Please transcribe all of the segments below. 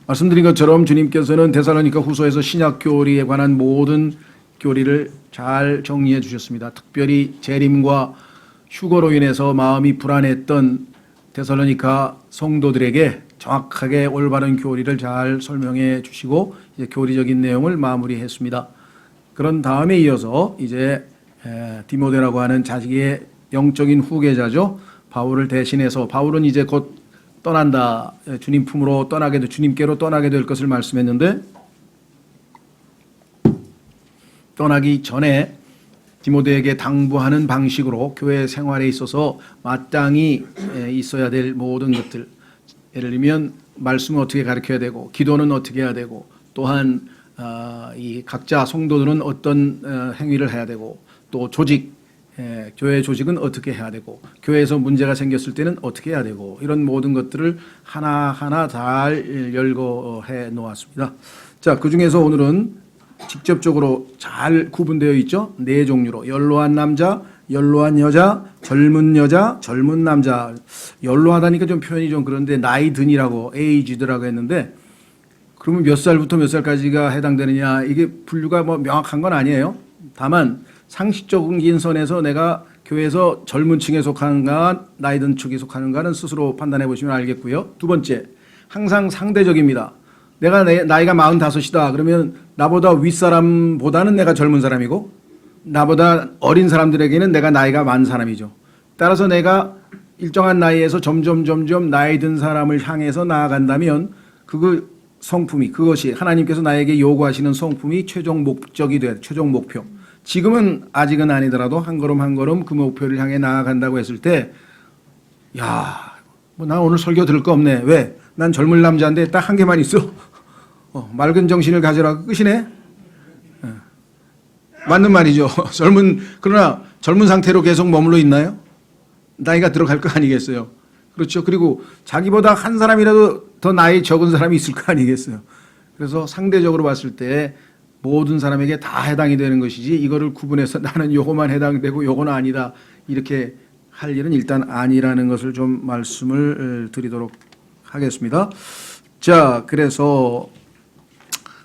말씀드린 것처럼 주님께서는 데살로니가 후서에서 신약 교리에 관한 모든 교리를 잘 정리해 주셨습니다. 특별히 재림과 휴거로 인해서 마음이 불안했던 데살로니가 성도들에게 정확하게 올바른 교리를 잘 설명해 주시고 이제 교리적인 내용을 마무리했습니다. 그런 다음에 이어서 이제 디모데라고 하는 자기의 영적인 후계자죠. 바울을 대신해서 바울은 이제 곧 떠난다. 주님 품으로 주님께로 떠나게 될 것을 말씀했는데 떠나기 전에 디모데에게 당부하는 방식으로 교회 생활에 있어서 마땅히 있어야 될 모든 것들, 예를 들면 말씀을 어떻게 가르쳐야 되고 기도는 어떻게 해야 되고 또한 이 각자 성도들은 어떤 행위를 해야 되고 또 조직, 교회 조직은 어떻게 해야 되고 교회에서 문제가 생겼을 때는 어떻게 해야 되고 이런 모든 것들을 하나하나 잘 열거해 놓았습니다. 자, 그중에서 오늘은 직접적으로 잘 구분되어 있죠. 네 종류로 연로한 남자, 연로한 여자, 젊은 남자. 연로하다니까 좀 표현이 좀 그런데 나이 든이라고 에이지드라고 했는데 그러면 몇 살부터 몇 살까지가 해당되느냐 이게 분류가 뭐 명확한 건 아니에요. 다만 상식적인 선에서 내가 교회에서 젊은 층에 속하는가 나이 든 축에 속하는가는 스스로 판단해 보시면 알겠고요. 두 번째, 항상 상대적입니다. 내가 나이가 45이다. 그러면 나보다 윗사람보다는 내가 젊은 사람이고 나보다 어린 사람들에게는 내가 나이가 많은 사람이죠. 따라서 내가 일정한 나이에서 점점 나이 든 사람을 향해서 나아간다면 그것이 하나님께서 나에게 요구하시는 성품이 최종 목적이 돼, 최종 목표. 지금은 아직은 아니더라도 한 걸음 한 걸음 그 목표를 향해 나아간다고 했을 때, 난 오늘 설교 들을 거 없네. 왜? 난 젊은 남자인데 딱 한 개만 있어. 맑은 정신을 가져라. 끝이네. 맞는 말이죠. 그러나 젊은 상태로 계속 머물러 있나요? 나이가 들어갈 거 아니겠어요. 그렇죠. 그리고 자기보다 한 사람이라도 더 나이 적은 사람이 있을 거 아니겠어요. 그래서 상대적으로 봤을 때 모든 사람에게 다 해당이 되는 것이지 이거를 구분해서 나는 요거만 해당되고 요거는 아니다. 이렇게 할 일은 일단 아니라는 것을 좀 말씀을 드리도록 하겠습니다. 자, 그래서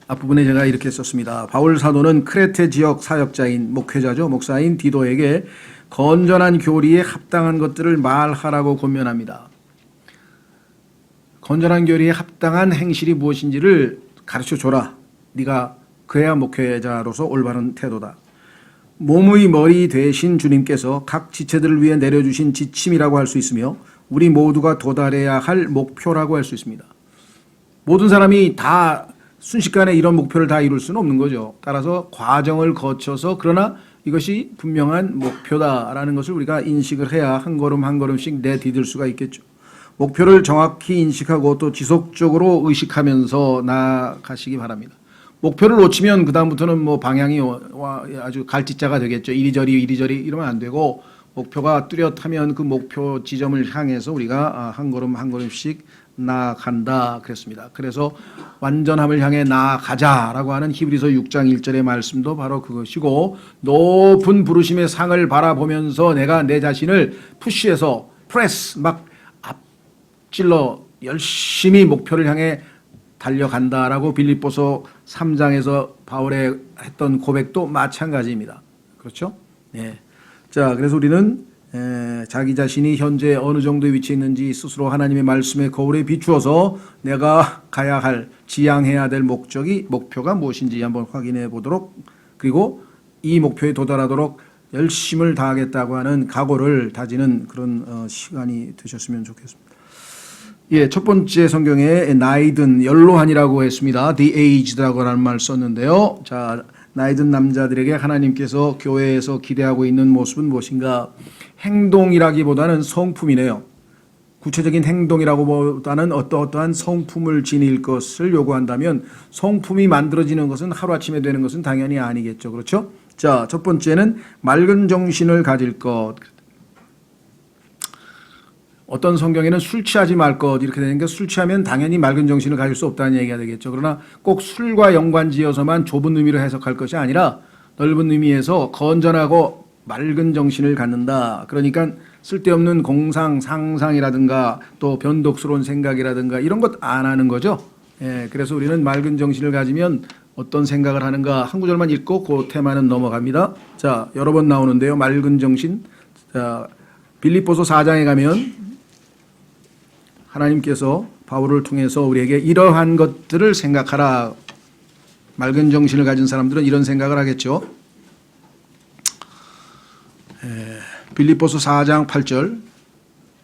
앞부분에 제가 이렇게 썼습니다. 바울 사도는 크레테 지역 사역자인 목회자죠. 목사인 디도에게 건전한 교리에 합당한 것들을 말하라고 권면합니다. 건전한 교리에 합당한 행실이 무엇인지를 가르쳐줘라. 네가 그래야 목회자로서 올바른 태도다. 몸의 머리 되신 주님께서 각 지체들을 위해 내려주신 지침이라고 할 수 있으며 우리 모두가 도달해야 할 목표라고 할 수 있습니다. 모든 사람이 다 순식간에 이런 목표를 다 이룰 수는 없는 거죠. 따라서 과정을 거쳐서 그러나 이것이 분명한 목표다라는 것을 우리가 인식을 해야 한 걸음 한 걸음씩 내디딜 수가 있겠죠. 목표를 정확히 인식하고 또 지속적으로 의식하면서 나아가시기 바랍니다. 목표를 놓치면 그다음부터는 뭐 방향이 아주 갈짓자가 되겠죠. 이리저리 이러면 안 되고 목표가 뚜렷하면 그 목표 지점을 향해서 우리가 한 걸음 한 걸음씩 나아간다 그랬습니다. 그래서 완전함을 향해 나아가자라고 하는 히브리서 6장 1절의 말씀도 바로 그것이고 높은 부르심의 상을 바라보면서 내가 내 자신을 푸시해서 프레스 막 앞질러 열심히 목표를 향해 달려간다라고 빌립보서 3장에서 바울의 했던 고백도 마찬가지입니다. 그렇죠? 네. 자, 그래서 우리는 자기 자신이 현재 어느 정도의 위치에 있는지 스스로 하나님의 말씀의 거울에 비추어서 내가 가야 할, 지향해야 될 목표가 무엇인지 한번 확인해 보도록, 그리고 이 목표에 도달하도록 열심을 다하겠다고 하는 각오를 다지는 그런 시간이 되셨으면 좋겠습니다. 예, 첫 번째 성경에 나이든 연로한이라고 했습니다. The aged라고 하는 말 썼는데요. 자, 나이든 남자들에게 하나님께서 교회에서 기대하고 있는 모습은 무엇인가? 행동이라기보다는 성품이네요. 구체적인 행동이라고보다는 어떠한 성품을 지닐 것을 요구한다면 성품이 만들어지는 것은 하루아침에 되는 것은 당연히 아니겠죠. 그렇죠? 자, 첫 번째는 맑은 정신을 가질 것. 어떤 성경에는 술 취하지 말 것 이렇게 되는 게 술 취하면 당연히 맑은 정신을 가질 수 없다는 얘기가 되겠죠. 그러나 꼭 술과 연관지어서만 좁은 의미로 해석할 것이 아니라 넓은 의미에서 건전하고 맑은 정신을 갖는다. 그러니까 쓸데없는 공상, 상상이라든가 또 변덕스러운 생각이라든가 이런 것 안 하는 거죠. 예, 그래서 우리는 맑은 정신을 가지면 어떤 생각을 하는가 한 구절만 읽고 그 테마는 넘어갑니다. 자, 여러 번 나오는데요. 맑은 정신. 자, 빌립보서 4장에 가면 하나님께서 바울을 통해서 우리에게 이러한 것들을 생각하라. 맑은 정신을 가진 사람들은 이런 생각을 하겠죠. 빌립보서 4장 8절.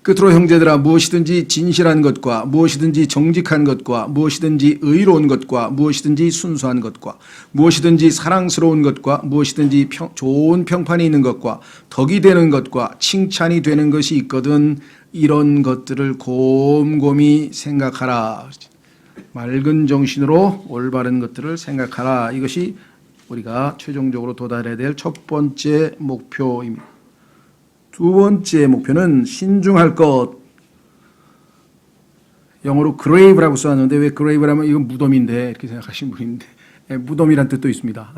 끝으로 형제들아 무엇이든지 진실한 것과 무엇이든지 정직한 것과 무엇이든지 의로운 것과 무엇이든지 순수한 것과 무엇이든지 사랑스러운 것과 무엇이든지 좋은 평판이 있는 것과 덕이 되는 것과 칭찬이 되는 것이 있거든 이런 것들을 곰곰이 생각하라. 맑은 정신으로 올바른 것들을 생각하라. 이것이 우리가 최종적으로 도달해야 될 첫 번째 목표입니다. 두 번째 목표는 신중할 것. 영어로 grave라고 써놨는데 왜 grave라면 이건 무덤인데 이렇게 생각하시는 분인데 무덤이란 뜻도 있습니다.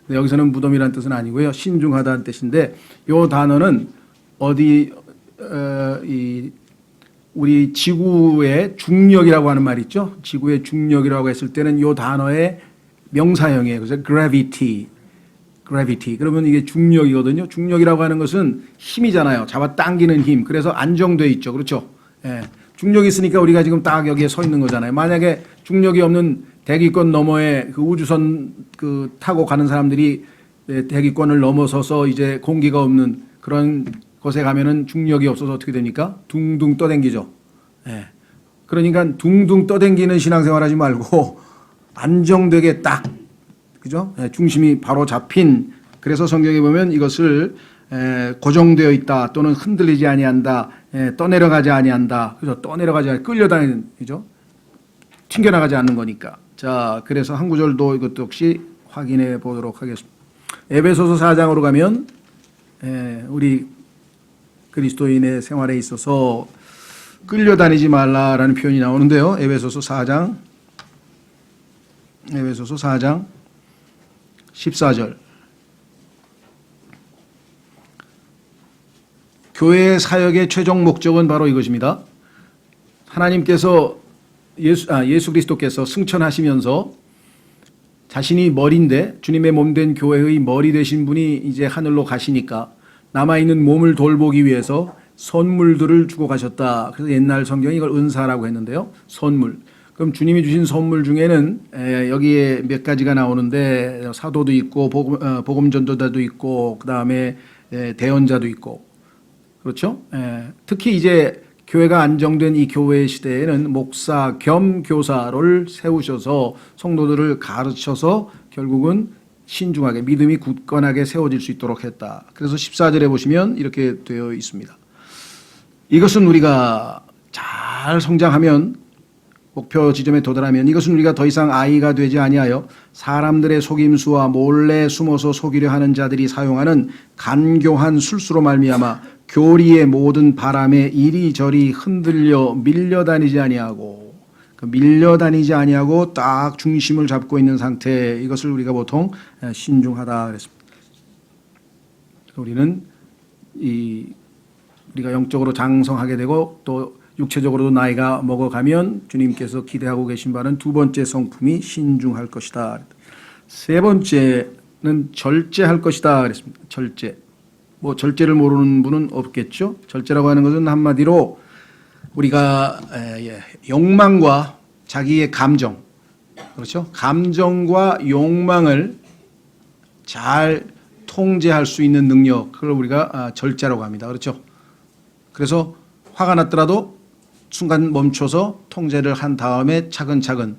근데 여기서는 무덤이란 뜻은 아니고요. 신중하다는 뜻인데 이 단어는 우리 지구의 중력이라고 하는 말 있죠. 지구의 중력이라고 했을 때는 이 단어의 명사형이에요. 그래서 gravity. 그러면 이게 중력이거든요. 중력이라고 하는 것은 힘이잖아요. 잡아당기는 힘. 그래서 안정돼 있죠. 그렇죠? 예. 중력이 있으니까 우리가 지금 딱 여기에 서 있는 거잖아요. 만약에 중력이 없는 대기권 너머에 그 우주선 타고 가는 사람들이 대기권을 넘어서서 이제 공기가 없는 그런 곳에 가면은 중력이 없어서 어떻게 됩니까? 둥둥 떠댕기죠. 예. 그러니까 둥둥 떠댕기는 신앙생활 하지 말고 안정되게 딱 그죠? 중심이 바로 잡힌. 그래서 성경에 보면 이것을 고정되어 있다 또는 흔들리지 아니한다, 떠내려가지 아니한다. 그래서 떠내려가지 아니 끌려다니는 그죠? 튕겨나가지 않는 거니까. 자, 그래서 한 구절도 이것도 역시 확인해 보도록 하겠습니다. 에베소서 4장으로 가면 우리 그리스도인의 생활에 있어서 끌려다니지 말라라는 표현이 나오는데요. 에베소서 4장 14절. 교회의 사역의 최종 목적은 바로 이것입니다. 하나님께서 예수 그리스도께서 승천하시면서 자신이 머리인데 주님의 몸된 교회의 머리 되신 분이 이제 하늘로 가시니까 남아있는 몸을 돌보기 위해서 선물들을 주고 가셨다. 그래서 옛날 성경이 이걸 은사라고 했는데요. 선물. 그럼 주님이 주신 선물 중에는 여기에 몇 가지가 나오는데 사도도 있고 복음 전도자도 있고 그다음에 대언자도 있고 그렇죠? 특히 이제 교회가 안정된 이 교회 시대에는 목사 겸 교사를 세우셔서 성도들을 가르쳐서 결국은 신중하게 믿음이 굳건하게 세워질 수 있도록 했다. 그래서 14절에 보시면 이렇게 되어 있습니다. 이것은 우리가 잘 성장하면 목표 지점에 도달하면 이것은 우리가 더 이상 아이가 되지 아니하여 사람들의 속임수와 몰래 숨어서 속이려 하는 자들이 사용하는 간교한 술수로 말미암아 교리의 모든 바람에 이리저리 흔들려 밀려다니지 아니하고 딱 중심을 잡고 있는 상태. 이것을 우리가 보통 신중하다 그랬습니다. 우리는 우리가 영적으로 장성하게 되고 또 육체적으로도 나이가 먹어가면 주님께서 기대하고 계신 바는 두 번째 성품이 신중할 것이다. 세 번째는 절제할 것이다 그랬습니다. 절제. 절제를 모르는 분은 없겠죠. 절제라고 하는 것은 한마디로 우리가 욕망과 자기의 감정, 그렇죠? 감정과 욕망을 잘 통제할 수 있는 능력, 그걸 우리가 절제라고 합니다. 그렇죠? 그래서 화가 났더라도 순간 멈춰서 통제를 한 다음에 차근차근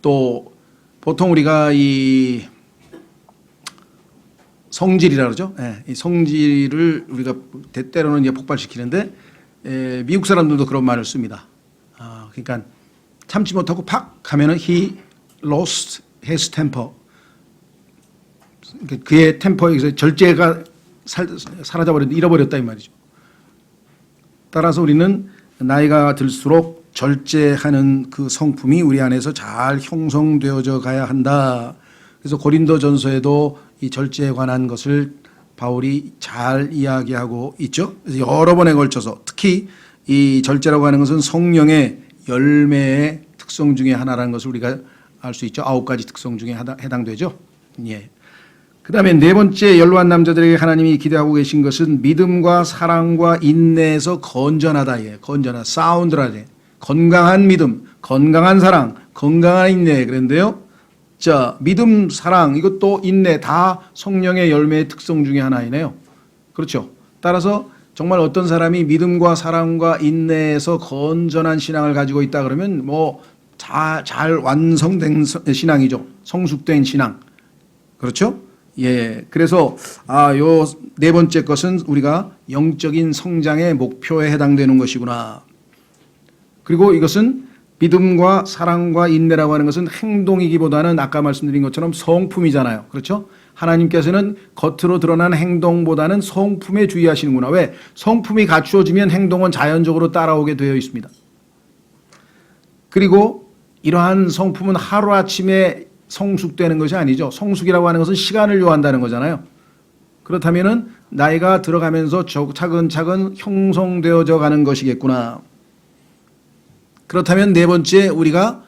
또 보통 우리가 이 성질이라 그러죠. 이 성질을 우리가 때때로는 폭발시키는데 미국 사람들도 그런 말을 씁니다. 그러니까 참지 못하고 팍 하면은 he lost his temper. 그의 템퍼에서 절제가 사라져버렸는데 잃어버렸다 이 말이죠. 따라서 우리는 나이가 들수록 절제하는 그 성품이 우리 안에서 잘 형성되어져 가야 한다. 그래서 고린도전서에도 이 절제에 관한 것을 바울이 잘 이야기하고 있죠. 그래서 여러 번에 걸쳐서 특히 이 절제라고 하는 것은 성령의 열매의 특성 중에 하나라는 것을 우리가 알 수 있죠. 9가지 특성 중에 해당되죠. 예. 그다음에 네 번째 연로한 남자들에게 하나님이 기대하고 계신 것은 믿음과 사랑과 인내에서 건전하다. 예. 건전하다. 사운드라지. 건강한 믿음, 건강한 사랑, 건강한 인내. 그런데요. 자, 믿음, 사랑, 이것도 인내 다 성령의 열매의 특성 중에 하나이네요. 그렇죠. 따라서 정말 어떤 사람이 믿음과 사랑과 인내에서 건전한 신앙을 가지고 있다 그러면 뭐 잘 완성된 신앙이죠. 성숙된 신앙. 그렇죠? 예. 그래서 요 네 번째 것은 우리가 영적인 성장의 목표에 해당되는 것이구나. 그리고 이것은 믿음과 사랑과 인내라고 하는 것은 행동이기보다는 아까 말씀드린 것처럼 성품이잖아요. 그렇죠? 하나님께서는 겉으로 드러난 행동보다는 성품에 주의하시는구나. 왜? 성품이 갖추어지면 행동은 자연적으로 따라오게 되어 있습니다. 그리고 이러한 성품은 하루아침에 성숙되는 것이 아니죠. 성숙이라고 하는 것은 시간을 요한다는 거잖아요. 그렇다면 나이가 들어가면서 차근차근 형성되어져 가는 것이겠구나. 그렇다면 네 번째, 우리가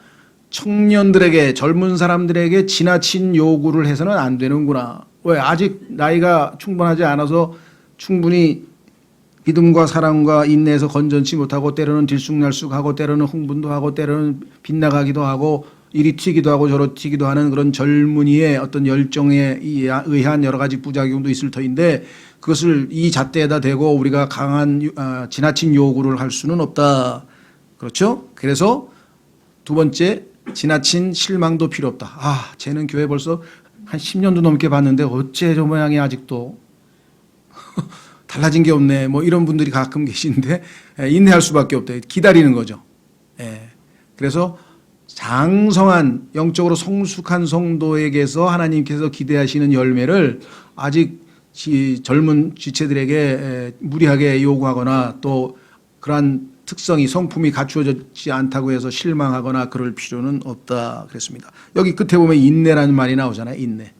청년들에게, 젊은 사람들에게 지나친 요구를 해서는 안 되는구나. 왜? 아직 나이가 충분하지 않아서 충분히 믿음과 사랑과 인내에서 건전치 못하고 때로는 들쑥날쑥하고 때로는 흥분도 하고 때로는 빗나가기도 하고 이리 튀기도 하고 저리 튀기도 하는 그런 젊은이의 어떤 열정에 의한 여러 가지 부작용도 있을 터인데 그것을 이 잣대에다 대고 우리가 지나친 요구를 할 수는 없다. 그렇죠? 그래서 두 번째, 지나친 실망도 필요 없다. 쟤는 교회 벌써 한 10년도 넘게 봤는데 어째 저 모양이 아직도 달라진 게 없네. 뭐 이런 분들이 가끔 계시는데 인내할 수밖에 없다. 기다리는 거죠. 그래서 장성한 영적으로 성숙한 성도에게서 하나님께서 기대하시는 열매를 아직 젊은 지체들에게 무리하게 요구하거나 또 그러한 특성이 성품이 갖추어지지 않다고 해서 실망하거나 그럴 필요는 없다 그랬습니다. 여기 끝에 보면 인내라는 말이 나오잖아요. 인내.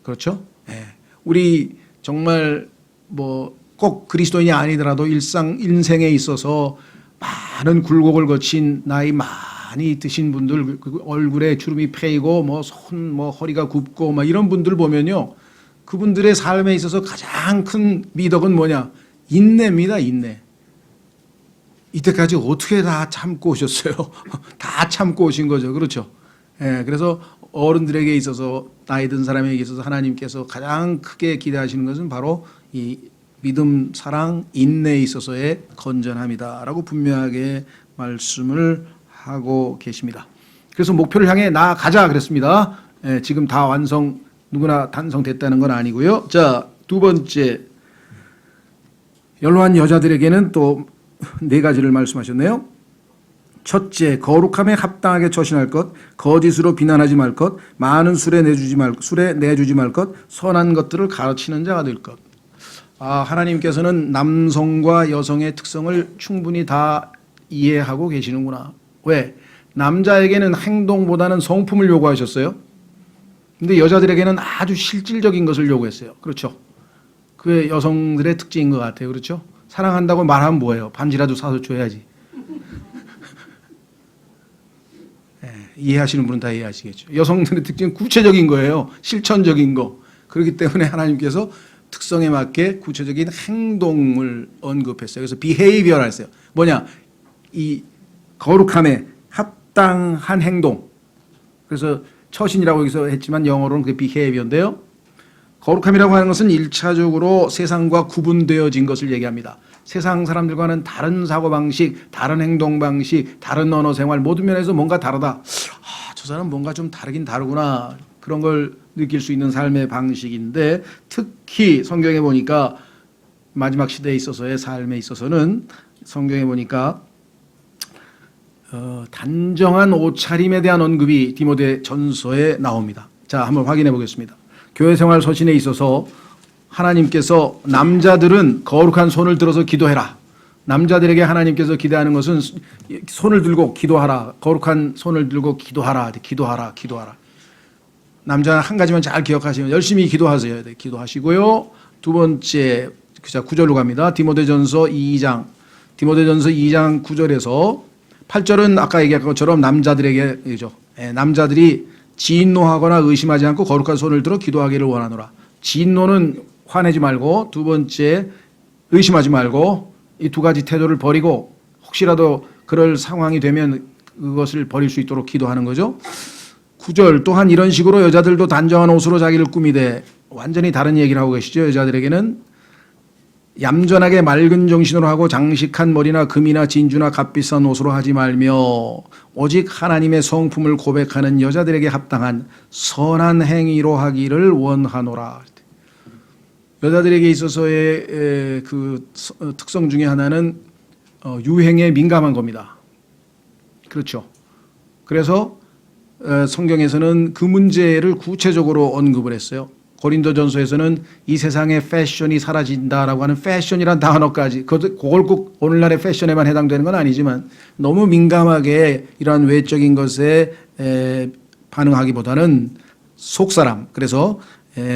그렇죠? 우리 정말 뭐 꼭 그리스도인이 아니더라도 인생에 있어서 많은 굴곡을 거친 나이 많이 드신 분들 얼굴에 주름이 패이고 허리가 굽고 이런 분들 보면요. 그분들의 삶에 있어서 가장 큰 미덕은 뭐냐? 인내입니다. 인내. 이때까지 어떻게 다 참고 오셨어요? 다 참고 오신 거죠. 그렇죠? 그래서 어른들에게 있어서 나이 든 사람에게 있어서 하나님께서 가장 크게 기대하시는 것은 바로 이 믿음, 사랑, 인내에 있어서의 건전함이다라고 분명하게 말씀을 하고 계십니다. 그래서 목표를 향해 나아가자 그랬습니다. 지금 다 누구나 완성됐다는 건 아니고요. 자, 두 번째, 연로한 여자들에게는 또 네 가지를 말씀하셨네요. 첫째, 거룩함에 합당하게 처신할 것, 거짓으로 비난하지 말 것, 많은 술에 내주지 말 것, 선한 것들을 가르치는 자가 될 것. 하나님께서는 남성과 여성의 특성을 충분히 다 이해하고 계시는구나. 왜? 남자에게는 행동보다는 성품을 요구하셨어요. 근데 여자들에게는 아주 실질적인 것을 요구했어요. 그렇죠? 그게 여성들의 특징인 것 같아요. 그렇죠? 사랑한다고 말하면 뭐예요? 반지라도 사서 줘야지. 이해하시는 분은 다 이해하시겠죠. 여성들의 특징은 구체적인 거예요. 실천적인 거. 그렇기 때문에 하나님께서 특성에 맞게 구체적인 행동을 언급했어요. 그래서 behavior 했어요. 뭐냐? 이 거룩함에 합당한 행동. 그래서 처신이라고 여기서 했지만 영어로는 그게 behavior인데요. 거룩함이라고 하는 것은 1차적으로 세상과 구분되어진 것을 얘기합니다. 세상 사람들과는 다른 사고방식, 다른 행동방식, 다른 언어 생활 모든 면에서 뭔가 다르다. 저 사람 뭔가 좀 다르긴 다르구나. 그런 걸 느낄 수 있는 삶의 방식인데 특히 성경에 보니까 마지막 시대에 있어서의 삶에 있어서는 성경에 보니까 단정한 옷차림에 대한 언급이 디모데 전서에 나옵니다. 자, 한번 확인해 보겠습니다. 교회 생활 서신에 있어서 하나님께서 남자들은 거룩한 손을 들어서 기도해라. 남자들에게 하나님께서 기대하는 것은 손을 들고 기도하라. 거룩한 손을 들고 기도하라. 기도하라. 남자는 한 가지만 잘 기억하시면 열심히 기도하세요. 기도하시고요. 두 번째, 9절로 갑니다. 디모데전서 2장 9절에서 8절은 아까 얘기한 것처럼 남자들에게죠. 남자들이 진노하거나 의심하지 않고 거룩한 손을 들어 기도하기를 원하노라. 진노는 화내지 말고, 두 번째 의심하지 말고, 이 두 가지 태도를 버리고 혹시라도 그럴 상황이 되면 그것을 버릴 수 있도록 기도하는 거죠. 9절 또한 이런 식으로 여자들도 단정한 옷으로 자기를 꾸미되, 완전히 다른 얘기를 하고 계시죠. 여자들에게는 얌전하게 맑은 정신으로 하고 장식한 머리나 금이나 진주나 값비싼 옷으로 하지 말며 오직 하나님의 성품을 고백하는 여자들에게 합당한 선한 행위로 하기를 원하노라. 여자들에게 있어서의 그 특성 중에 하나는 유행에 민감한 겁니다. 그렇죠. 그래서 성경에서는 그 문제를 구체적으로 언급을 했어요. 고린도전서에서는 이 세상의 패션이 사라진다라고 하는 패션이란 단어까지, 그걸 꼭 오늘날의 패션에만 해당되는 건 아니지만 너무 민감하게 이러한 외적인 것에 반응하기보다는 속사람, 그래서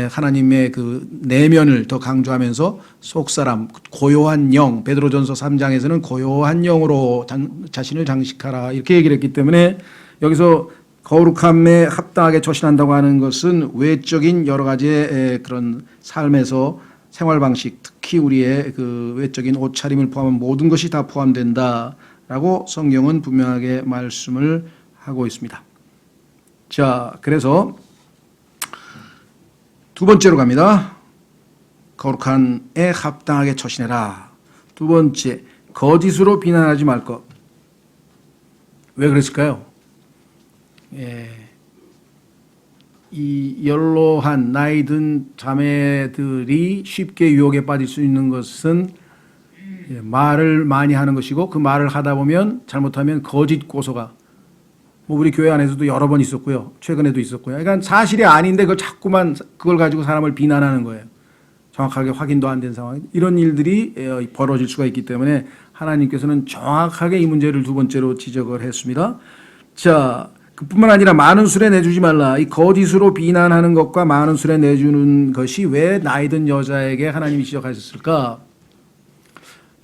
하나님의 그 내면을 더 강조하면서 속사람, 고요한 영, 베드로전서 3장에서는 고요한 영으로 자신을 장식하라 이렇게 얘기를 했기 때문에 여기서 거룩함에 합당하게 처신한다고 하는 것은 외적인 여러 가지의 그런 삶에서 생활 방식, 특히 우리의 그 외적인 옷차림을 포함한 모든 것이 다 포함된다라고 성경은 분명하게 말씀을 하고 있습니다. 자, 그래서 두 번째로 갑니다. 거룩함에 합당하게 처신해라. 두 번째, 거짓으로 비난하지 말 것. 왜 그랬을까요? 이 연로한 나이 든 자매들이 쉽게 유혹에 빠질 수 있는 것은 말을 많이 하는 것이고, 그 말을 하다 보면 잘못하면 거짓 고소가 뭐 우리 교회 안에서도 여러 번 있었고요. 최근에도 있었고요. 그러니까 사실이 아닌데 그걸 자꾸만 그걸 가지고 사람을 비난하는 거예요. 정확하게 확인도 안 된 상황. 이런 일들이 벌어질 수가 있기 때문에 하나님께서는 정확하게 이 문제를 두 번째로 지적을 했습니다. 자, 그뿐만 아니라 많은 술에 내주지 말라. 이 거짓으로 비난하는 것과 많은 술에 내주는 것이 왜 나이든 여자에게 하나님이 지적하셨을까?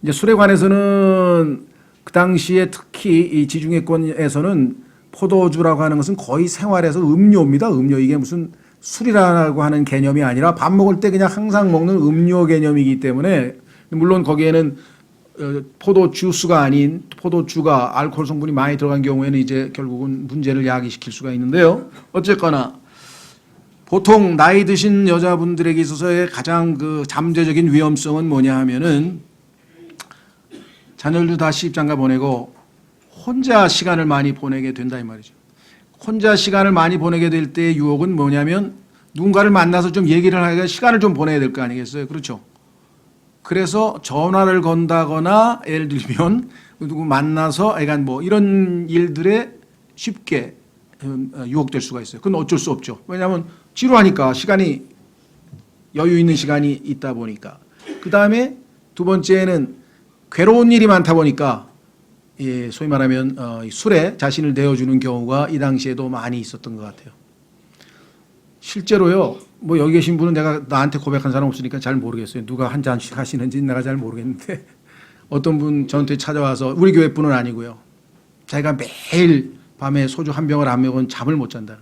이제 술에 관해서는 그 당시에 특히 이 지중해권에서는 포도주라고 하는 것은 거의 생활에서 음료입니다. 음료. 이게 무슨 술이라고 하는 개념이 아니라 밥 먹을 때 그냥 항상 먹는 음료 개념이기 때문에, 물론 거기에는 포도 주스가 아닌 포도주가 알코올 성분이 많이 들어간 경우에는 이제 결국은 문제를 야기시킬 수가 있는데요. 어쨌거나 보통 나이 드신 여자분들에게 있어서의 가장 그 잠재적인 위험성은 뭐냐 하면은 자녀들도 다 시집장가 보내고 혼자 시간을 많이 보내게 된다 이 말이죠. 혼자 시간을 많이 보내게 될 때의 유혹은 뭐냐면 누군가를 만나서 좀 얘기를 하기가 시간을 좀 보내야 될 거 아니겠어요. 그렇죠. 그래서 전화를 건다거나 예를 들면 누구 만나서 약간 뭐 이런 일들에 쉽게 유혹될 수가 있어요. 그건 어쩔 수 없죠. 왜냐하면 지루하니까, 시간이 여유 있는 시간이 있다 보니까. 그 다음에 두 번째는 괴로운 일이 많다 보니까 소위 말하면 술에 자신을 내어주는 경우가 이 당시에도 많이 있었던 것 같아요. 실제로요, 뭐 여기 계신 분은 내가 나한테 고백한 사람 없으니까 잘 모르겠어요. 누가 한 잔씩 하시는지 내가 잘 모르겠는데 어떤 분 저한테 찾아와서, 우리 교회 분은 아니고요, 자기가 매일 밤에 소주 한 병을 안 먹으면 잠을 못 잔다.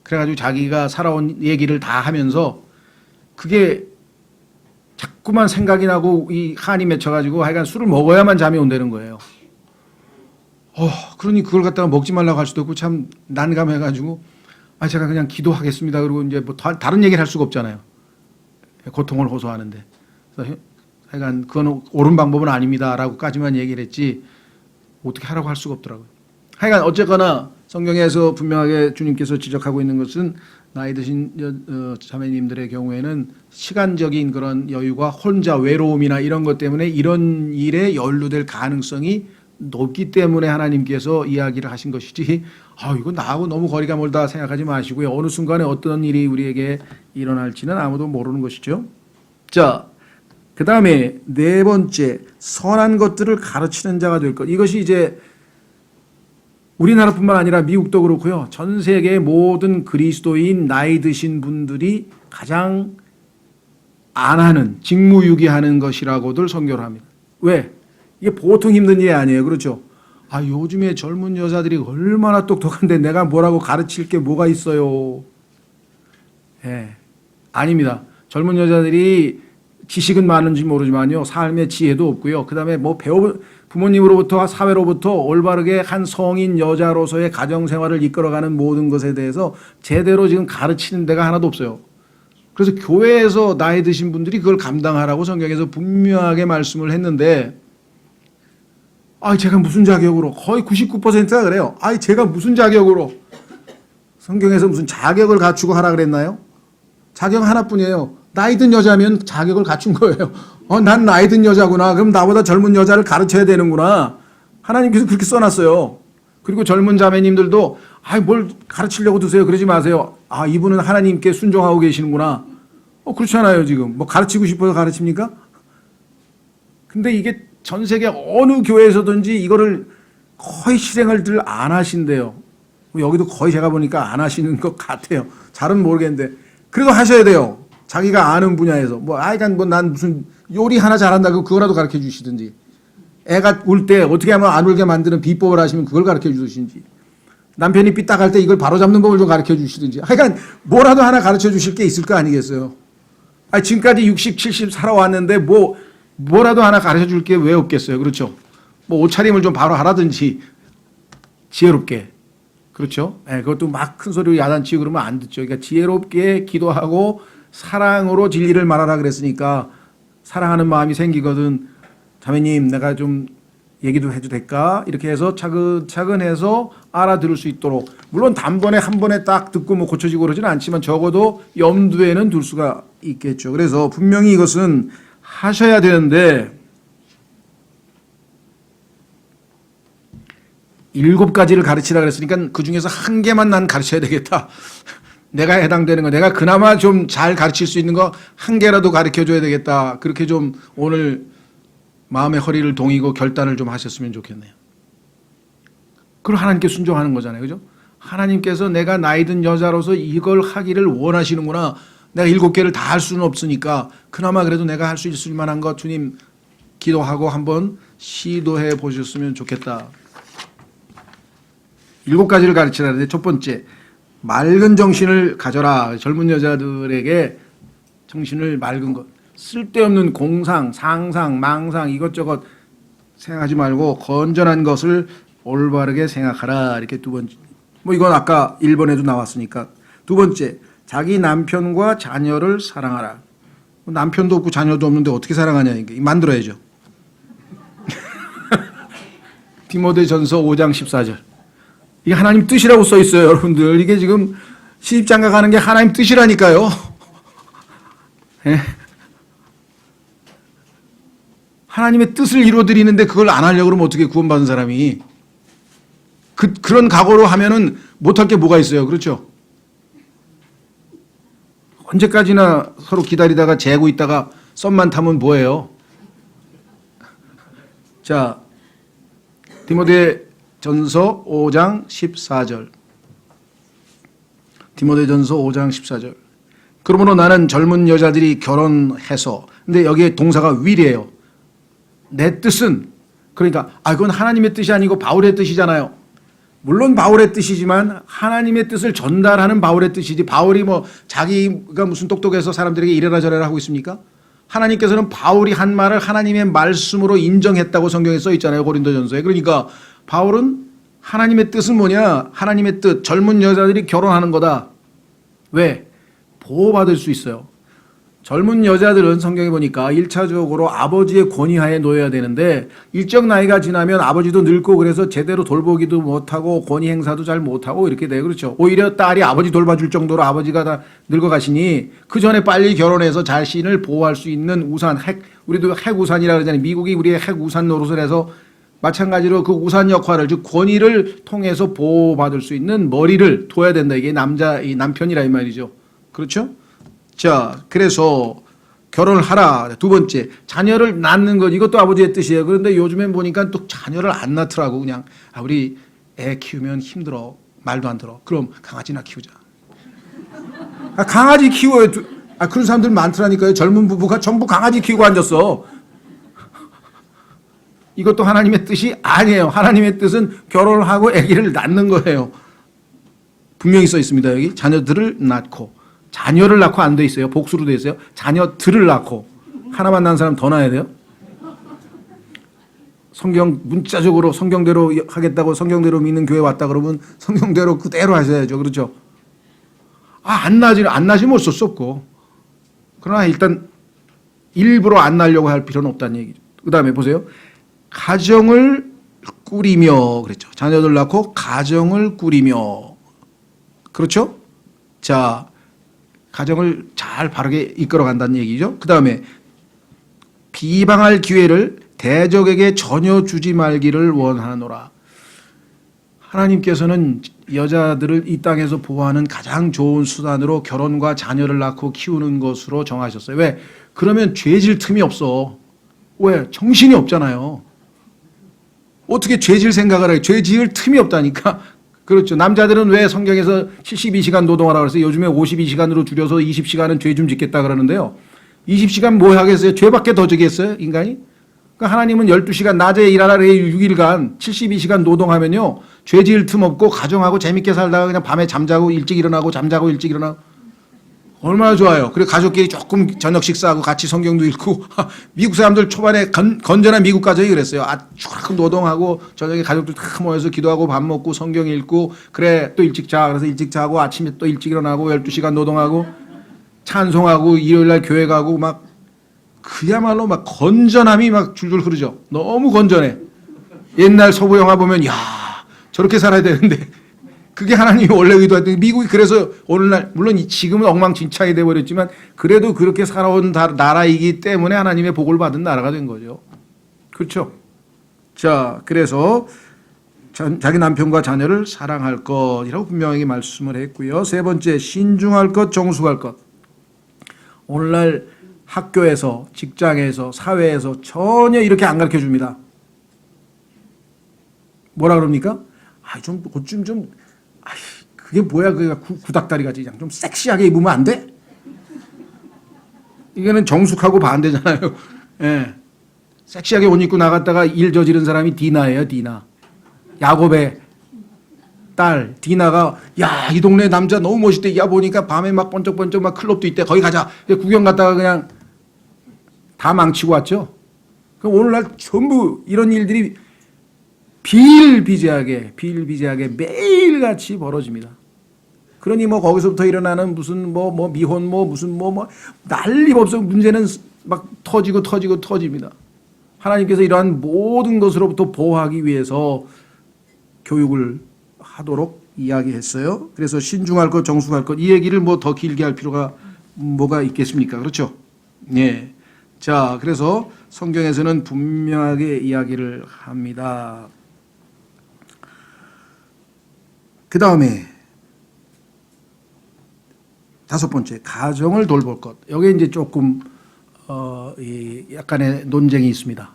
그래가지고 자기가 살아온 얘기를 다 하면서 그게 자꾸만 생각이 나고 이 한이 맺혀가지고 하여간 술을 먹어야만 잠이 온다는 거예요. 그러니 그걸 갖다가 먹지 말라고 할 수도 없고 참 난감해가지고 제가 그냥 기도하겠습니다. 그리고 이제 뭐 다른 얘기를 할 수가 없잖아요. 고통을 호소하는데. 그래서 하여간 그건 옳은 방법은 아닙니다라고까지만 얘기를 했지 어떻게 하라고 할 수가 없더라고요. 하여간 어쨌거나 성경에서 분명하게 주님께서 지적하고 있는 것은 나이 드신 자매님들의 경우에는 시간적인 그런 여유가 혼자 외로움이나 이런 것 때문에 이런 일에 연루될 가능성이 높기 때문에 하나님께서 이야기를 하신 것이지, 이건 나하고 너무 거리가 멀다 생각하지 마시고요. 어느 순간에 어떤 일이 우리에게 일어날지는 아무도 모르는 것이죠. 자, 그 다음에 네 번째, 선한 것들을 가르치는 자가 될 것. 이것이 이제 우리나라뿐만 아니라 미국도 그렇고요. 전 세계의 모든 그리스도인 나이 드신 분들이 가장 안 하는, 직무유기하는 것이라고들 선교를 합니다. 왜? 이게 보통 힘든 일이 아니에요. 그렇죠? 아, 요즘에 젊은 여자들이 얼마나 똑똑한데 내가 뭐라고 가르칠 게 뭐가 있어요. 예. 아닙니다. 젊은 여자들이 지식은 많은지 모르지만요. 삶의 지혜도 없고요. 그다음에 뭐 부모님으로부터 사회로부터 올바르게 한 성인 여자로서의 가정 생활을 이끌어가는 모든 것에 대해서 제대로 지금 가르치는 데가 하나도 없어요. 그래서 교회에서 나이 드신 분들이 그걸 감당하라고 성경에서 분명하게 말씀을 했는데, 제가 무슨 자격으로, 거의 99%가 그래요. 제가 무슨 자격으로, 성경에서 무슨 자격을 갖추고 하라 그랬나요? 자격 하나뿐이에요. 나이 든 여자면 자격을 갖춘 거예요. 난 나이 든 여자구나. 그럼 나보다 젊은 여자를 가르쳐야 되는구나. 하나님께서 그렇게 써놨어요. 그리고 젊은 자매님들도 뭘 가르치려고 드세요. 그러지 마세요. 이분은 하나님께 순종하고 계시는구나. 그렇잖아요. 지금 뭐 가르치고 싶어서 가르칩니까? 근데 이게 전 세계 어느 교회에서든지 이거를 거의 실행을들 안 하신대요. 여기도 거의 제가 보니까 안 하시는 것 같아요. 잘은 모르겠는데 그래도 하셔야 돼요. 자기가 아는 분야에서 난 무슨 요리 하나 잘한다고 그거라도 가르쳐 주시든지, 애가 울 때 어떻게 하면 안 울게 만드는 비법을 하시면 그걸 가르쳐 주시든지, 남편이 삐딱할 때 이걸 바로잡는 법을 좀 가르쳐 주시든지, 뭐라도 하나 가르쳐 주실 게 있을 거 아니겠어요. 지금까지 60, 70 살아왔는데 뭐라도 하나 가르쳐 줄 게 왜 없겠어요. 그렇죠? 뭐 옷차림을 좀 바로 하라든지 지혜롭게. 그렇죠? 그것도 막 큰 소리로 야단치고 그러면 안 듣죠. 그러니까 지혜롭게 기도하고 사랑으로 진리를 말하라 그랬으니까 사랑하는 마음이 생기거든. 자매님, 내가 좀 얘기도 해도 될까? 이렇게 해서 차근차근 해서 알아들을 수 있도록. 물론 단번에 한 번에 딱 듣고 뭐 고쳐지고 그러지는 않지만 적어도 염두에는 둘 수가 있겠죠. 그래서 분명히 이것은 하셔야 되는데 7가지를 가르치라 그랬으니까 그 중에서 한 개만 난 가르쳐야 되겠다. 내가 해당되는 거, 내가 그나마 좀 잘 가르칠 수 있는 거 한 개라도 가르쳐 줘야 되겠다. 그렇게 좀 오늘 마음의 허리를 동이고 결단을 좀 하셨으면 좋겠네요. 그걸 하나님께 순종하는 거잖아요. 그죠? 하나님께서 내가 나이 든 여자로서 이걸 하기를 원하시는구나. 내가 7개를 다 할 수는 없으니까 그나마 그래도 내가 할 수 있을 만한 거 주님 기도하고 한번 시도해 보셨으면 좋겠다. 7가지를 가르치라는데 첫 번째, 맑은 정신을 가져라. 젊은 여자들에게 정신을 맑은 것. 쓸데없는 공상, 상상, 망상 이것저것 생각하지 말고 건전한 것을 올바르게 생각하라. 이렇게 두 번째. 이건 아까 1번에도 나왔으니까. 두 번째, 자기 남편과 자녀를 사랑하라. 남편도 없고 자녀도 없는데 어떻게 사랑하냐. 이게 만들어야죠. 디모데전서 5장 14절. 이게 하나님 뜻이라고 써 있어요, 여러분들. 이게 지금 시집장가 가는 게 하나님 뜻이라니까요. 예? 하나님의 뜻을 이루어드리는데 그걸 안 하려고 그러면 어떻게 구원받은 사람이. 그런 각오로 하면은 못할 게 뭐가 있어요. 그렇죠? 언제까지나 서로 기다리다가 재고 있다가 썸만 타면 뭐예요? 자, 디모데전서 5장 14절. 디모데전서 5장 14절. 그러므로 나는 젊은 여자들이 결혼해서, 근데 여기에 동사가 will이에요. 내 뜻은, 그러니까 그건 하나님의 뜻이 아니고 바울의 뜻이잖아요. 물론 바울의 뜻이지만 하나님의 뜻을 전달하는 바울의 뜻이지, 바울이 자기가 무슨 똑똑해서 사람들에게 이래라 저래라 하고 있습니까? 하나님께서는 바울이 한 말을 하나님의 말씀으로 인정했다고 성경에 써 있잖아요, 고린도전서에. 그러니까 바울은 하나님의 뜻은 뭐냐? 하나님의 뜻, 젊은 여자들이 결혼하는 거다. 왜? 보호받을 수 있어요. 젊은 여자들은 성경에 보니까 1차적으로 아버지의 권위하에 놓여야 되는데, 일정 나이가 지나면 아버지도 늙고 그래서 제대로 돌보기도 못하고 권위 행사도 잘 못하고 이렇게 돼요. 그렇죠? 오히려 딸이 아버지 돌봐줄 정도로 아버지가 다 늙어가시니 그 전에 빨리 결혼해서 자신을 보호할 수 있는 우산, 우리도 핵우산이라고 그러잖아요. 미국이 우리의 핵우산 노릇을 해서 마찬가지로 그 우산 역할을, 즉 권위를 통해서 보호받을 수 있는 머리를 둬야 된다. 이게 이 남편이라 이 말이죠. 그렇죠? 자, 그래서 결혼을 하라. 두 번째, 자녀를 낳는 것, 이것도 아버지의 뜻이에요. 그런데 요즘엔 보니까 또 자녀를 안 낳더라고. 그냥 우리 애 키우면 힘들어, 말도 안 들어. 그럼 강아지나 키우자. 강아지 키워요. 그런 사람들 많더라니까요. 젊은 부부가 전부 강아지 키우고 앉았어. 이것도 하나님의 뜻이 아니에요. 하나님의 뜻은 결혼을 하고 아기를 낳는 거예요. 분명히 써 있습니다. 여기 자녀들을 낳고, 자녀를 낳고 안 돼 있어요. 복수로 돼 있어요. 자녀들을 낳고. 하나만 낳은 사람 더 낳아야 돼요. 성경 문자적으로 성경대로 하겠다고 성경대로 믿는 교회 왔다 그러면 성경대로 그대로 하셔야죠. 그렇죠? 안 낳으시면 어쩔 수 없고. 그러나 일단 일부러 안 낳으려고 할 필요는 없다는 얘기죠. 그 다음에 보세요. 가정을 꾸리며 그랬죠. 자녀들 낳고 가정을 꾸리며. 그렇죠? 자, 가정을 잘 바르게 이끌어 간다는 얘기죠. 그 다음에 비방할 기회를 대적에게 전혀 주지 말기를 원하노라. 하나님께서는 여자들을 이 땅에서 보호하는 가장 좋은 수단으로 결혼과 자녀를 낳고 키우는 것으로 정하셨어요. 왜? 그러면 죄질 틈이 없어. 왜? 정신이 없잖아요. 어떻게 죄질 생각을 해요? 죄질 틈이 없다니까. 그렇죠. 남자들은 왜 성경에서 72시간 노동하라고 그래서 요즘에 52시간으로 줄여서 20시간은 죄 좀 짓겠다 그러는데요. 20시간 뭐 하겠어요? 죄밖에 더 지겠어요? 인간이? 그러니까 하나님은 12시간 낮에 일하라 6일간 72시간 노동하면요. 죄 지을 틈 없고 가정하고 재밌게 살다가 그냥 밤에 잠자고 일찍 일어나고 잠자고 일찍 일어나고 얼마나 좋아요. 그리고 가족끼리 조금 저녁 식사하고 같이 성경도 읽고 미국 사람들 초반에 건전한 미국 가정이 그랬어요. 쭉 노동하고 저녁에 가족들 다 모여서 기도하고 밥 먹고 성경 읽고 그래 또 일찍 자. 그래서 일찍 자고 아침에 또 일찍 일어나고 12시간 노동하고 찬송하고 일요일날 교회 가고 막 그야말로 막 건전함이 막 줄줄 흐르죠. 너무 건전해. 옛날 서부 영화 보면 야 저렇게 살아야 되는데 그게 하나님이 원래 의도했던 미국이 그래서 오늘날 물론 지금은 엉망진창이 돼버렸지만 그래도 그렇게 살아온 나라이기 때문에 하나님의 복을 받은 나라가 된 거죠. 그렇죠? 자, 그래서 자기 남편과 자녀를 사랑할 것이라고 분명하게 말씀을 했고요. 세 번째, 신중할 것, 정숙할 것. 오늘날 학교에서, 직장에서, 사회에서 전혀 이렇게 안 가르쳐 줍니다. 뭐라 그럽니까? 그게 뭐야, 그 구닥다리 같이 그냥 좀 섹시하게 입으면 안 돼? 이거는 정숙하고 반대잖아요. 예. 섹시하게 옷 입고 나갔다가 일 저지른 사람이 디나예요, 디나. 야곱의 딸 디나가 야, 이 동네 남자 너무 멋있대. 야, 보니까 밤에 막 번쩍번쩍 막 클럽도 있대. 거기 가자. 구경 갔다가 그냥 다 망치고 왔죠. 그럼 오늘날 전부 이런 일들이 비일비재하게 매일같이 벌어집니다. 그러니 뭐 거기서부터 일어나는 무슨 뭐 미혼 무슨 난리법석 문제는 막 터집니다. 하나님께서 이러한 모든 것으로부터 보호하기 위해서 교육을 하도록 이야기했어요. 그래서 신중할 것, 정숙할 것, 이 얘기를 뭐 더 길게 할 필요가 뭐가 있겠습니까? 그렇죠? 예. 자, 그래서 성경에서는 분명하게 이야기를 합니다. 그 다음에 다섯 번째, 가정을 돌볼 것. 여기 이제 조금 약간의 논쟁이 있습니다.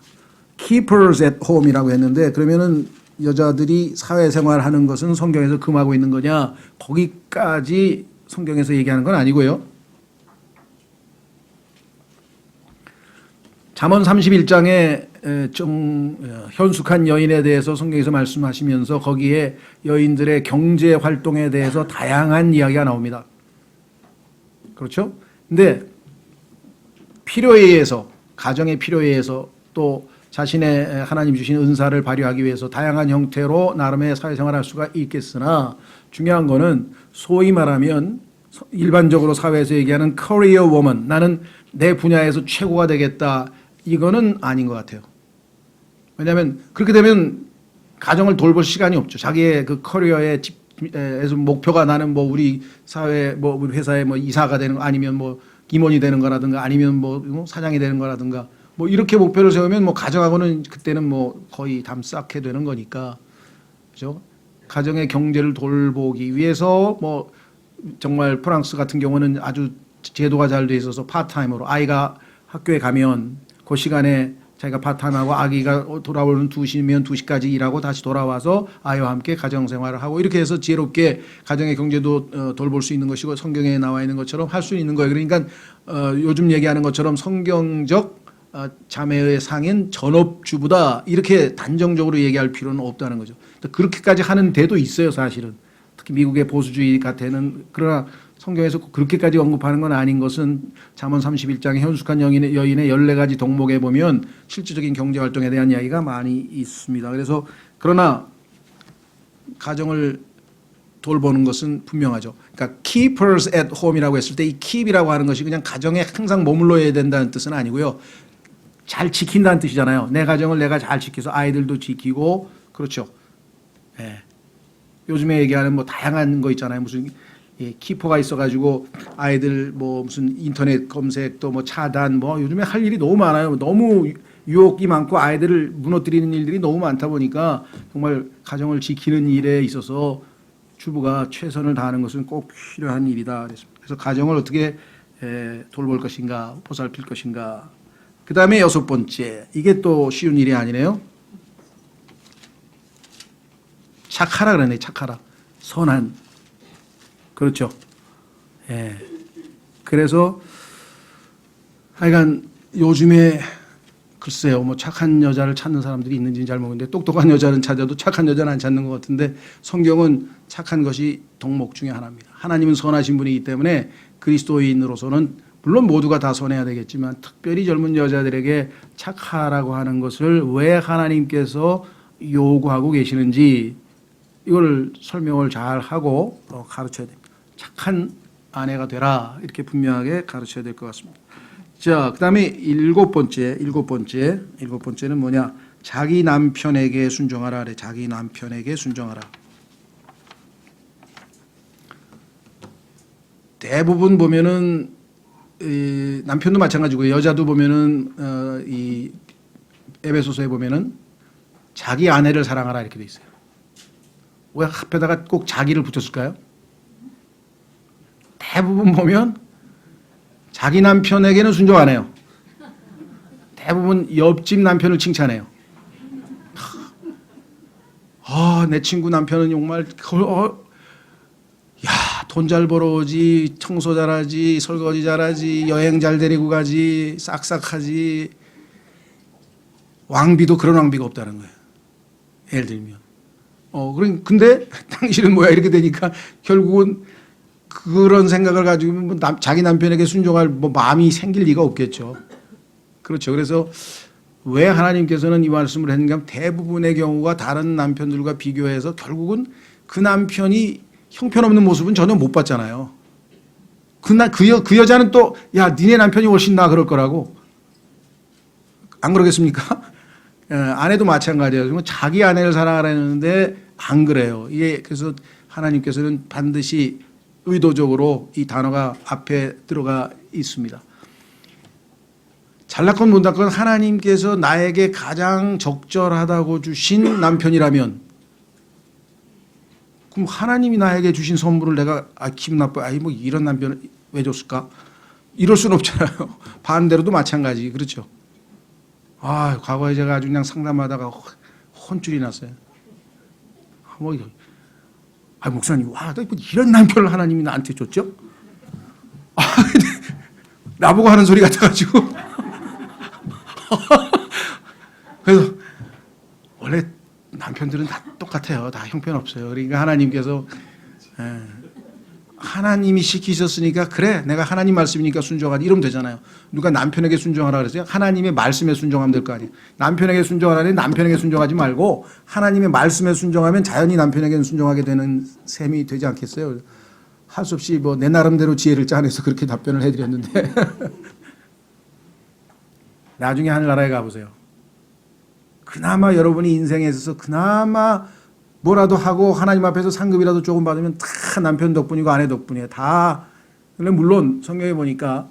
Keepers at home이라고 했는데 그러면은 여자들이 사회생활하는 것은 성경에서 금하고 있는 거냐? 거기까지 성경에서 얘기하는 건 아니고요. 잠언 31장에 현숙한 여인에 대해서 성경에서 말씀하시면서 거기에 여인들의 경제 활동에 대해서 다양한 이야기가 나옵니다. 그렇죠? 근데 필요에 의해서, 가정의 필요에 의해서 또 자신의 하나님 주신 은사를 발휘하기 위해서 다양한 형태로 나름의 사회생활을 할 수가 있겠으나 중요한 거는 소위 말하면 일반적으로 사회에서 얘기하는 커리어 워먼, 나는 내 분야에서 최고가 되겠다, 이거는 아닌 것 같아요. 왜냐하면 그렇게 되면 가정을 돌볼 시간이 없죠. 자기의 그 커리어의 에서 목표가 나는 뭐 우리 사회 뭐 우리 회사에 뭐 이사가 되는 거 아니면 뭐 임원이 되는 거라든가 아니면 뭐 사장이 되는 거라든가 뭐 이렇게 목표를 세우면 뭐 가정하고는 그때는 뭐 거의 담쌓게 되는 거니까, 그죠? 가정의 경제를 돌보기 위해서 뭐 정말 프랑스 같은 경우는 아주 제도가 잘 돼 있어서 파트타임으로 아이가 학교에 가면 그 시간에 자기가 파트타임하고 아기가 돌아오는 2시면 2시까지 일하고 다시 돌아와서 아이와 함께 가정생활을 하고 이렇게 해서 지혜롭게 가정의 경제도 돌볼 수 있는 것이고 성경에 나와 있는 것처럼 할 수 있는 거예요. 그러니까 요즘 얘기하는 것처럼 성경적 자매의 상인 전업주부다 이렇게 단정적으로 얘기할 필요는 없다는 거죠. 그렇게까지 하는 데도 있어요, 사실은. 특히 미국의 보수주의 같아는. 그러나 성경에서 그렇게까지 언급하는 건 아닌 것은 잠언 31장에 현숙한 여인의 14가지 덕목에 보면 실질적인 경제활동에 대한 이야기가 많이 있습니다. 그래서 그러나 가정을 돌보는 것은 분명하죠. 그러니까 keepers at home이라고 했을 때 이 keep이라고 하는 것이 그냥 가정에 항상 머물러야 된다는 뜻은 아니고요. 잘 지킨다는 뜻이잖아요. 내 가정을 내가 잘 지켜서 아이들도 지키고 그렇죠. 예. 요즘에 얘기하는 뭐 다양한 거 있잖아요. 무슨 키퍼가 있어가지고 아이들 뭐 무슨 인터넷 검색도 뭐 차단 뭐 요즘에 할 일이 너무 많아요. 너무 유혹이 많고 아이들을 무너뜨리는 일들이 너무 많다 보니까 정말 가정을 지키는 일에 있어서 주부가 최선을 다하는 것은 꼭 필요한 일이다. 그래서 가정을 어떻게 돌볼 것인가, 보살필 것인가. 그 다음에 6번째, 이게 또 쉬운 일이 아니네요. 착하라 그러네, 착하라. 선한. 그렇죠. 예. 그래서 하여간 요즘에 글쎄요, 뭐 착한 여자를 찾는 사람들이 있는지는 잘 모르겠는데 똑똑한 여자는 찾아도 착한 여자는 안 찾는 것 같은데 성경은 착한 것이 덕목 중에 하나입니다. 하나님은 선하신 분이기 때문에 그리스도인으로서는 물론 모두가 다 선해야 되겠지만 특별히 젊은 여자들에게 착하라고 하는 것을 왜 하나님께서 요구하고 계시는지 이걸 설명을 잘 하고 가르쳐야 됩니다. 착한 아내가 되라 이렇게 분명하게 가르쳐야 될 것 같습니다. 자, 그다음에 일곱 번째는 뭐냐? 자기 남편에게 순종하라 그래. 자기 남편에게 순종하라. 대부분 보면은 남편도 마찬가지고 여자도 보면은 이 에베소서에 보면은 자기 아내를 사랑하라 이렇게 돼 있어요. 왜 앞에다가 꼭 자기를 붙였을까요? 대부분 보면 자기 남편에게는 순종 안 해요. 대부분 옆집 남편을 칭찬해요. 내 친구 남편은 정말 돈 잘 벌어오지, 청소 잘하지, 설거지 잘하지, 여행 잘 데리고 가지, 싹싹하지. 왕비도 그런 왕비가 없다는 거예요. 예를 들면. 근데 당신은 뭐야 이렇게 되니까 결국은 그런 생각을 가지고 뭐 자기 남편에게 순종할 뭐 마음이 생길 리가 없겠죠. 그렇죠. 그래서 왜 하나님께서는 이 말씀을 했는가 하면 대부분의 경우가 다른 남편들과 비교해서 결국은 그 남편이 형편없는 모습은 전혀 못 봤잖아요. 그 여자는 또 야 니네 남편이 훨씬 나 그럴 거라고. 안 그러겠습니까? 아내도 마찬가지예요. 자기 아내를 사랑하라는데 안 그래요. 이게 그래서 하나님께서는 반드시 의도적으로 이 단어가 앞에 들어가 있습니다. 잘났건 못났건 하나님께서 나에게 가장 적절하다고 주신 남편이라면 그럼 하나님이 나에게 주신 선물을 내가 기분 나빠 뭐 이런 남편을 왜 줬을까? 이럴 수는 없잖아요. 반대로도 마찬가지. 그렇죠. 과거에 제가 아주 그냥 상담하다가 혼쭐이 났어요. 목사님, 뭐 이런 남편을 하나님이 나한테 줬죠? 나보고 하는 소리 같아가지고. 그래서 원래 남편들은 다 똑같아요. 다 형편없어요. 그러니까 하나님께서 하나님이 시키셨으니까 그래 내가 하나님 말씀이니까 순종하지 이러면 되잖아요. 누가 남편에게 순종하라 그랬어요? 하나님의 말씀에 순종하면 될 거 아니에요. 남편에게 순종하라니 남편에게 순종하지 말고 하나님의 말씀에 순종하면 자연히 남편에게는 순종하게 되는 셈이 되지 않겠어요? 할 수 없이 뭐 내 나름대로 지혜를 짜내서 그렇게 답변을 해드렸는데 나중에 하늘나라에 가보세요. 그나마 여러분이 인생에 있어서 그나마 뭐라도 하고 하나님 앞에서 상급이라도 조금 받으면 다 남편 덕분이고 아내 덕분이에요. 다. 물론 성경에 보니까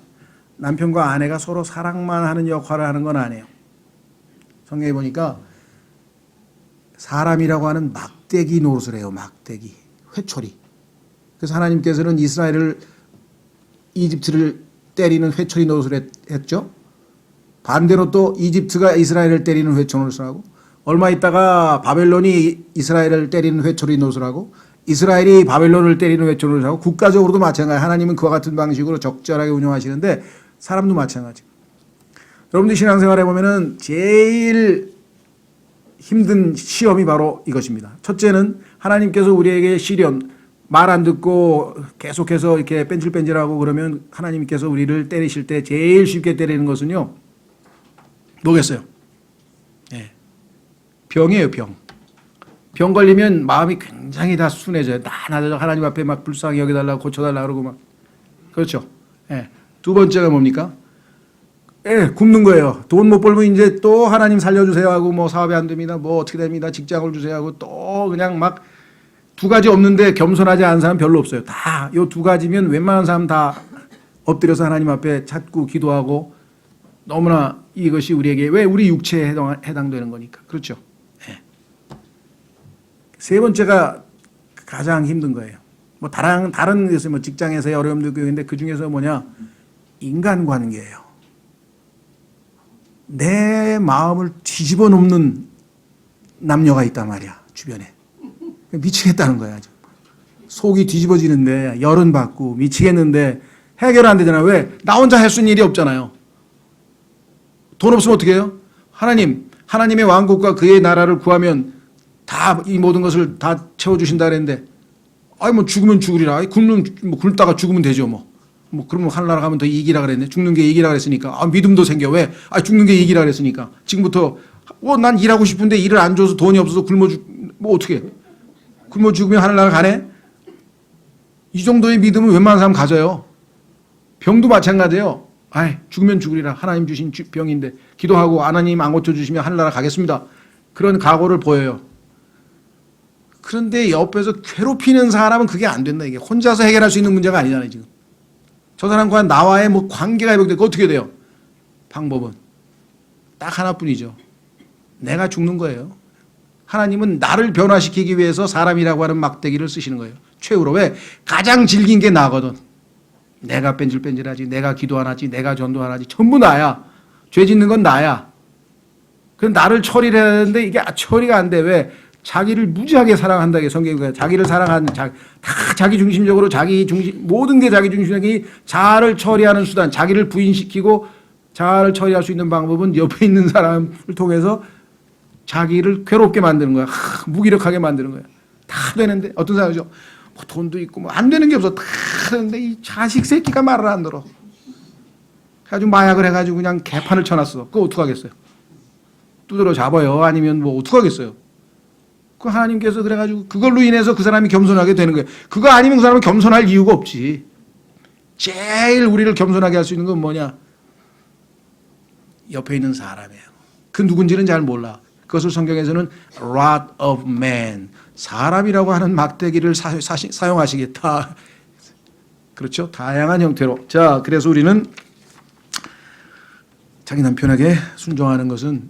남편과 아내가 서로 사랑만 하는 역할을 하는 건 아니에요. 성경에 보니까 사람이라고 하는 막대기 노릇을 해요. 막대기. 회초리. 그래서 하나님께서는 이집트를 때리는 회초리 노릇을 했죠. 반대로 또 이집트가 이스라엘을 때리는 회초리 노릇을 하고 얼마 있다가 바벨론이 이스라엘을 때리는 회초리 노릇을 하고 이스라엘이 바벨론을 때리는 회초리 노릇을 하고 국가적으로도 마찬가지. 하나님은 그와 같은 방식으로 적절하게 운영하시는데 사람도 마찬가지. 여러분들 신앙생활 해보면은 제일 힘든 시험이 바로 이것입니다. 첫째는 하나님께서 우리에게 시련, 말 안 듣고 계속해서 이렇게 뺀질뺀질하고 그러면 하나님께서 우리를 때리실 때 제일 쉽게 때리는 것은요, 뭐겠어요? 네. 병이에요, 병. 병 걸리면 마음이 굉장히 다 순해져요. 나 하나님 앞에 막 불쌍히 여겨달라고 고쳐달라고 그러고 막. 그렇죠. 네. 두 번째가 뭡니까? 예, 굶는 거예요. 돈 못 벌면 이제 또 하나님 살려주세요 하고 뭐 사업이 안 됩니다. 뭐 어떻게 됩니다. 직장을 주세요 하고 또 그냥 막 두 가지 없는데 겸손하지 않은 사람 별로 없어요. 다 요 두 가지면 웬만한 사람 다 엎드려서 하나님 앞에 찾고 기도하고 너무나 이것이 우리에게 왜 우리 육체에 해당되는 거니까. 그렇죠. 네. 세 번째가 가장 힘든 거예요. 뭐 다른 데서 뭐 직장에서의 어려움도 있는데 그 중에서 뭐냐? 인간관계예요. 내 마음을 뒤집어 놓는 남녀가 있단 말이야, 주변에. 미치겠다는 거야. 속이 뒤집어지는데 열은 받고 미치겠는데 해결 안 되잖아요. 왜? 나 혼자 할 수 있는 일이 없잖아요. 돈 없으면 어떻게 해요? 하나님의 왕국과 그의 나라를 구하면 다 이 모든 것을 다 채워주신다 그랬는데, 아니 뭐 죽으면 죽으리라. 굶다가 죽으면 되죠 뭐. 그러면 하늘나라 가면 더 이익이라 그랬네. 죽는 게 이익이라 그랬으니까. 믿음도 생겨. 왜? 죽는 게 이익이라 그랬으니까. 지금부터 난 일하고 싶은데 일을 안 줘서 돈이 없어서 뭐 어떻게 해? 굶어 죽으면 하늘나라 가네? 이 정도의 믿음은 웬만한 사람 가져요. 병도 마찬가지예요. 죽으면 죽으리라. 하나님 주신 병인데 기도하고 하나님 안 고쳐주시면 하늘나라 가겠습니다. 그런 각오를 보여요. 그런데 옆에서 괴롭히는 사람은 그게 안 된다. 이게 혼자서 해결할 수 있는 문제가 아니잖아요. 지금 저 사람과 나와의 뭐 관계가 회복되고 어떻게 돼요? 방법은 딱 하나뿐이죠. 내가 죽는 거예요. 하나님은 나를 변화시키기 위해서 사람이라고 하는 막대기를 쓰시는 거예요. 최후로. 왜? 가장 질긴 게 나거든. 내가 뺀질뺀질하지, 내가 기도 안 하지, 내가 전도 안 하지, 전부 나야. 죄 짓는 건 나야. 그래서 나를 처리를 해야 되는데 이게 처리가 안 돼. 왜? 자기를 무지하게 사랑한다. 이게 성경이 그래요. 자기를 사랑하는, 다 자기 중심적으로 모든 게 자기 중심적인 자아를 처리하는 수단, 자기를 부인시키고 자아를 처리할 수 있는 방법은 옆에 있는 사람을 통해서 자기를 괴롭게 만드는 거야. 무기력하게 만드는 거야. 다 되는데 어떤 사람이죠? 뭐 돈도 있고 뭐 안 되는 게 없어. 다 되는데 이 자식 새끼가 말을 안 들어. 그래가지고 마약을 해가지고 그냥 개판을 쳐놨어. 그거 어떡하겠어요? 두드려 잡아요. 아니면 뭐 어떡하겠어요? 그 하나님께서 그래가지고 그걸로 인해서 그 사람이 겸손하게 되는 거예요. 그거 아니면 그 사람은 겸손할 이유가 없지. 제일 우리를 겸손하게 할 수 있는 건 뭐냐? 옆에 있는 사람이에요. 그 누군지는 잘 몰라. 그것을 성경에서는 rod of man, 사람이라고 하는 막대기를 사용하시겠다. 그렇죠? 다양한 형태로. 자, 그래서 우리는 자기 남편에게 순종하는 것은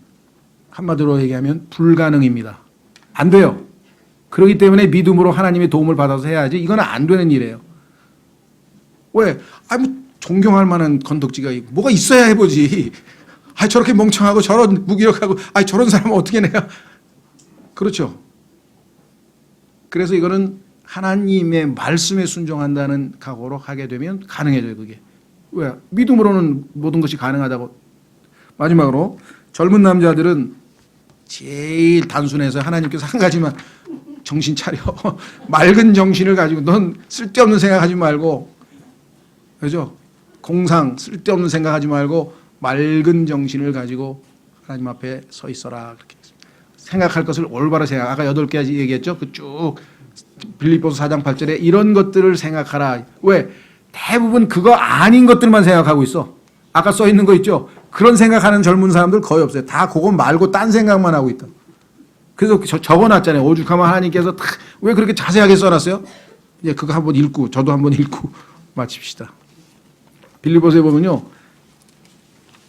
한마디로 얘기하면 불가능입니다. 안 돼요. 그렇기 때문에 믿음으로 하나님의 도움을 받아서 해야지. 이건 안 되는 일이에요. 왜? 뭐 존경할 만한 건덕지가 뭐가 있어야 해보지. 저렇게 멍청하고 저런 무기력하고 저런 사람은 어떻게 내가. 그렇죠. 그래서 이거는 하나님의 말씀에 순종한다는 각오로 하게 되면 가능해져요. 그게. 왜? 믿음으로는 모든 것이 가능하다고. 마지막으로 젊은 남자들은 제일 단순해서 하나님께서 한 가지만 정신 차려. 맑은 정신을 가지고 넌 쓸데없는 생각하지 말고, 그죠? 공상 쓸데없는 생각하지 말고 맑은 정신을 가지고 하나님 앞에 서 있어라. 그렇게 생각할 것을 올바로 생각. 아까 8가지 얘기했죠. 그 쭉 빌립보서 4장 8절에 이런 것들을 생각하라. 왜? 대부분 그거 아닌 것들만 생각하고 있어. 아까 써 있는 거 있죠. 그런 생각하는 젊은 사람들 거의 없어요. 다 그거 말고 딴 생각만 하고 있다. 그래서 적어놨잖아요. 오죽하면 하나님께서 왜 그렇게 자세하게 써놨어요? 이제 그거 한번 읽고 저도 한번 읽고 마칩시다. 빌립보서에 보면요.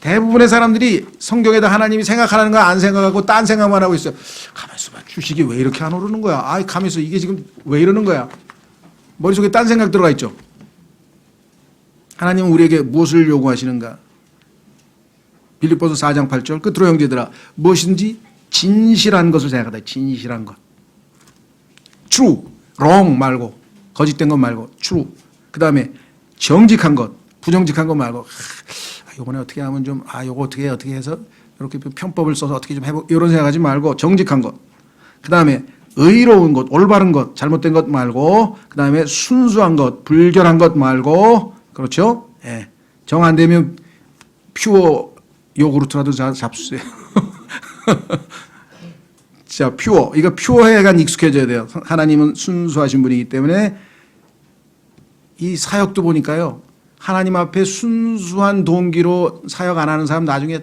대부분의 사람들이 성경에다 하나님이 생각하라는 거 안 생각하고 딴 생각만 하고 있어요. 가만히 있어봐. 주식이 왜 이렇게 안 오르는 거야? 가만히 있어. 이게 지금 왜 이러는 거야? 머릿속에 딴 생각 들어가 있죠. 하나님은 우리에게 무엇을 요구하시는가? 빌립보서 4장 8절 끝으로 형제들아 무엇인지 진실한 것을 생각하다. 진실한 것. true, wrong 말고 거짓된 것 말고 true. 그 다음에 정직한 것, 부정직한 것 말고 요번에 어떻게 하면 좀, 요거 어떻게 해서 이렇게 편법을 써서 어떻게 좀 해보, 이런 생각하지 말고 정직한 것. 그 다음에 의로운 것, 올바른 것, 잘못된 것 말고, 그 다음에 순수한 것, 불결한 것 말고, 그렇죠? 예. 정 안 되면 퓨어 요구르트라도 잡수세요. 자, 퓨어. 이거 퓨어에 약간 익숙해져야 돼요. 하나님은 순수하신 분이기 때문에 이 사역도 보니까요. 하나님 앞에 순수한 동기로 사역 안 하는 사람 나중에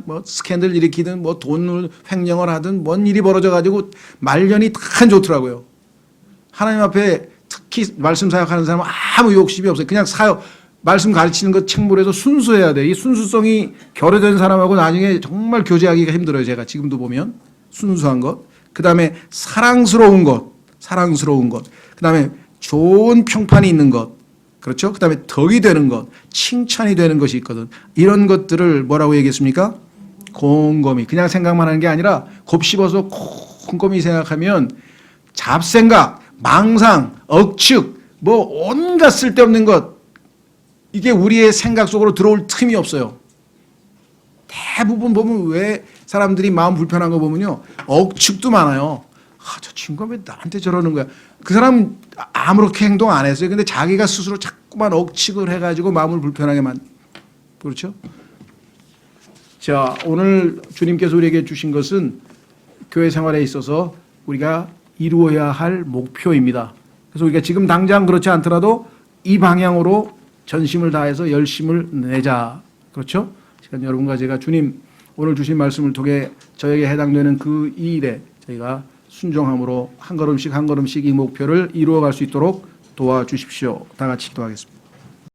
뭐 스캔들 일으키든 뭐 돈을 횡령을 하든 뭔 일이 벌어져 가지고 말년이 다 안 좋더라고요. 하나님 앞에 특히 말씀 사역하는 사람은 아무 욕심이 없어요. 그냥 사역 말씀 가르치는 것 책무에서 순수해야 돼. 이 순수성이 결여된 사람하고 나중에 정말 교제하기가 힘들어요. 제가 지금도 보면 순수한 것, 그 다음에 사랑스러운 것, 그 다음에 좋은 평판이 있는 것, 그렇죠? 그 다음에 덕이 되는 것, 칭찬이 되는 것이 있거든. 이런 것들을 뭐라고 얘기했습니까? 곰곰이. 그냥 생각만 하는 게 아니라 곱씹어서 곰곰이 생각하면 잡생각, 망상, 억측, 뭐 온갖 쓸데없는 것, 이게 우리의 생각 속으로 들어올 틈이 없어요. 대부분 보면 왜 사람들이 마음 불편한 거 보면요. 억측도 많아요. 저 친구가 왜 나한테 저러는 거야. 그 사람 아무렇게 행동 안 했어요. 근데 자기가 스스로 자꾸만 억측을 해가지고 마음을 불편하게 그렇죠? 자, 오늘 주님께서 우리에게 주신 것은 교회 생활에 있어서 우리가 이루어야 할 목표입니다. 그래서 우리가 지금 당장 그렇지 않더라도 이 방향으로 전심을 다해서 열심을 내자. 그렇죠? 시간 여러분과 제가 주님 오늘 주신 말씀을 통해 저에게 해당되는 그 이 일에 저희가 순종함으로 한 걸음씩 이 목표를 이루어갈 수 있도록 도와주십시오. 다 같이 기도하겠습니다.